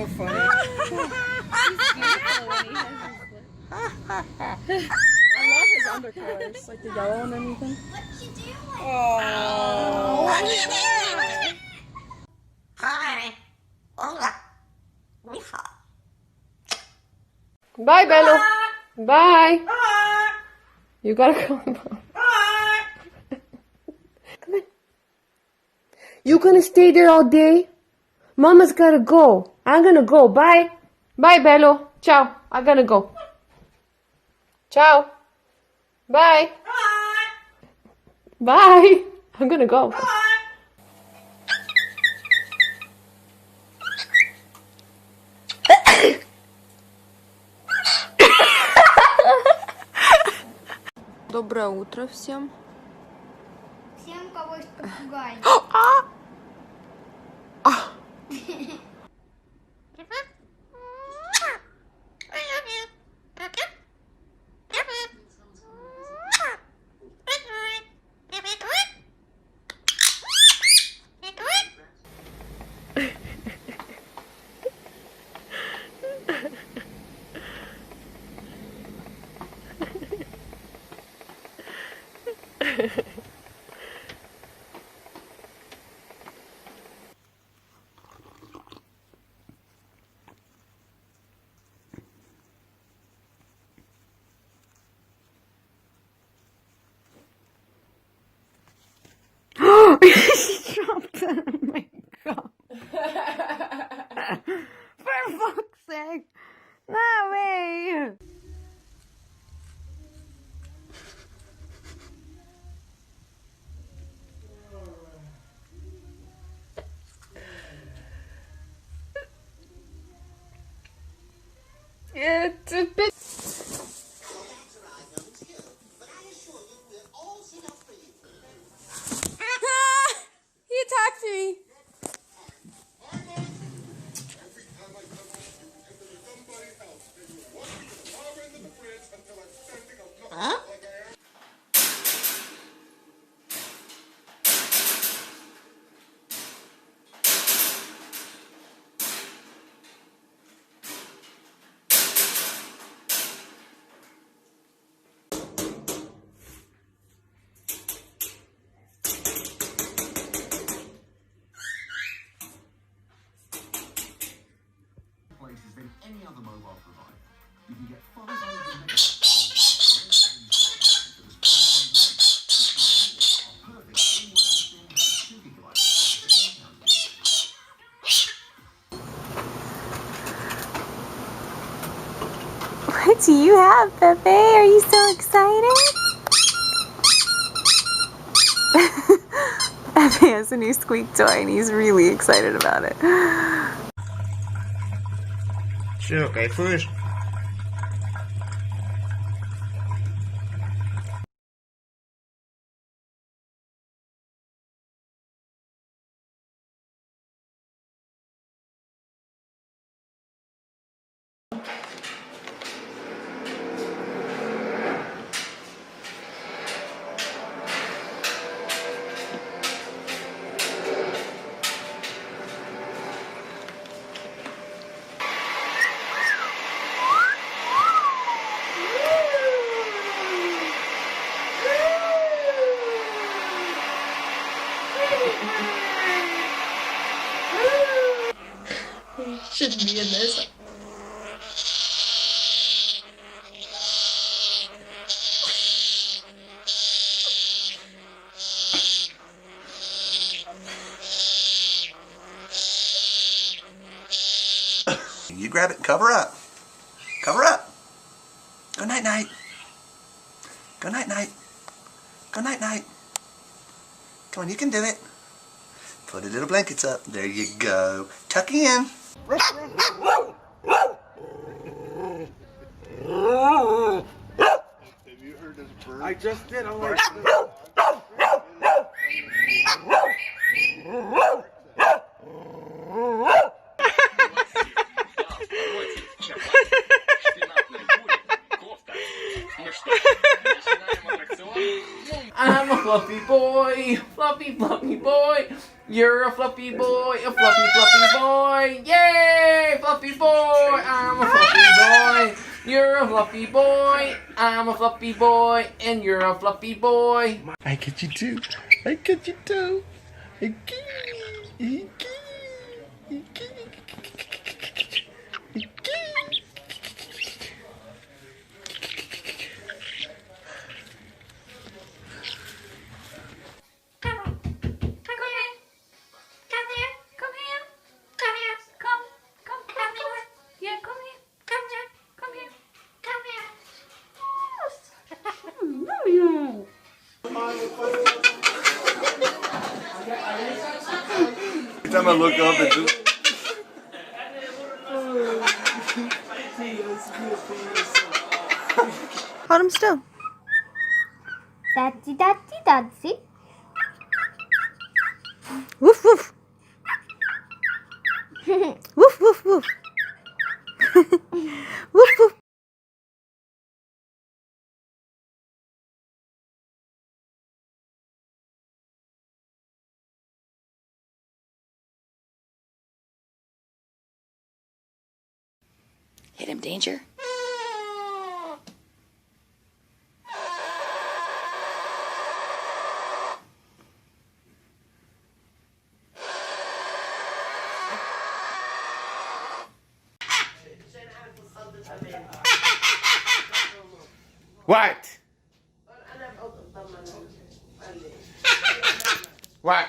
so funny. I love his undercolors, like the yellow and everything. What you doing? Oh. Hi. Hola. Mija. Bye, Bello. Bye. You gotta go. Come on. You gonna stay there all day? Mama's gotta go. I'm gonna go. Bye. Bye, Bello. Ciao. I gotta go. Ciao. Bye. Bye. I'm gonna go. Доброе утро всем. Всем, у кого есть попугай. She dropped it. Oh my god. For fuck's sake. No way. It's a bit. He attacked me. Huh? Places than any other mobile provider. You can get 5 What do you have, Pepe? Are you so excited? Pepe has a new squeak toy and he's really excited about it. Все, кайфуешь? Shouldn't be in this. You grab it and cover up. Cover up. Go night night. Go night night. Go night night. Come on, you can do it. Put the little blankets up. There you go. Tuck in. Have you heard this bird? I just did. I'm like. I'm fluffy boy, fluffy, fluffy boy. You're a fluffy boy, a fluffy, fluffy boy. Yay, fluffy boy, I'm a fluffy boy. You're a fluffy boy, I'm a fluffy boy, and you're a fluffy boy. I get you too. I get you too. I get you. Every time I look up, it just. Hold him still. Datsy, datsy, datsy. Woof woof. Woof woof woof. Woof woof. Hit him, Danger. What? What?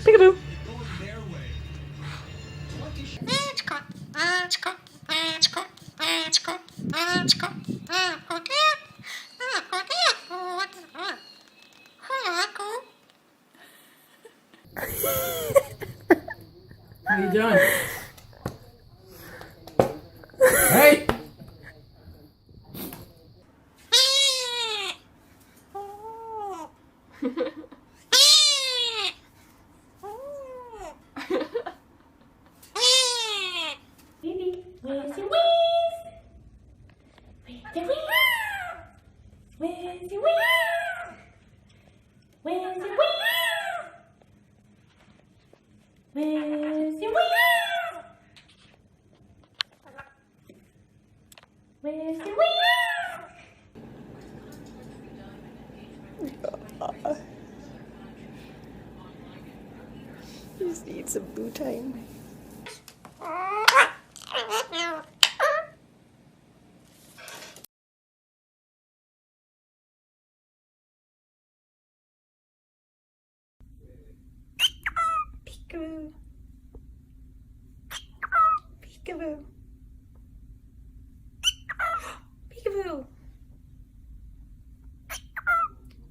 Peekaboo. What are you doing? Hey! Where's your wings? Where's your wings? Where's your wings? Where's your wings? Where's your wings? Where's your wings? Just need some boo time. Peekaboo. Peekaboo. Peekaboo.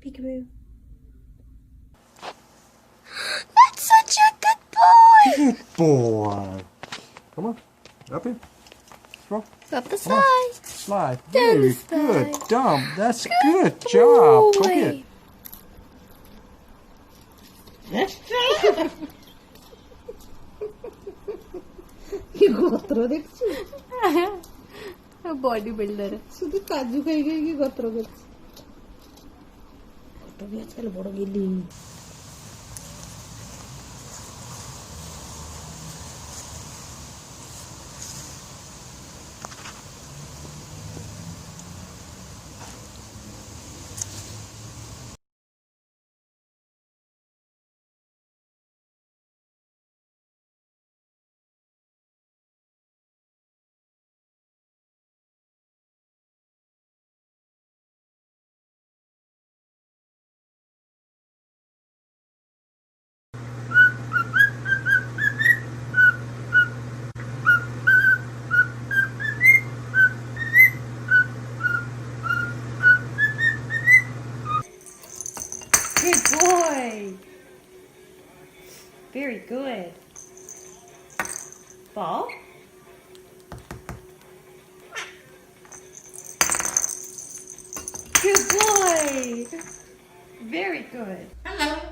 Peekaboo. That's such a good boy. Good boy. Come on. Up here. Come on. Up the slide. Slide. Down Very the good. slide. Dump. That's good job. Go Boy. get it. গত্র দেখছি body builder শুধু কাজু খাই খাই কি গত্র করছে কত আজকাল বড় গেলি Good boy. Very good. Ball. Good boy. Very good. Hello.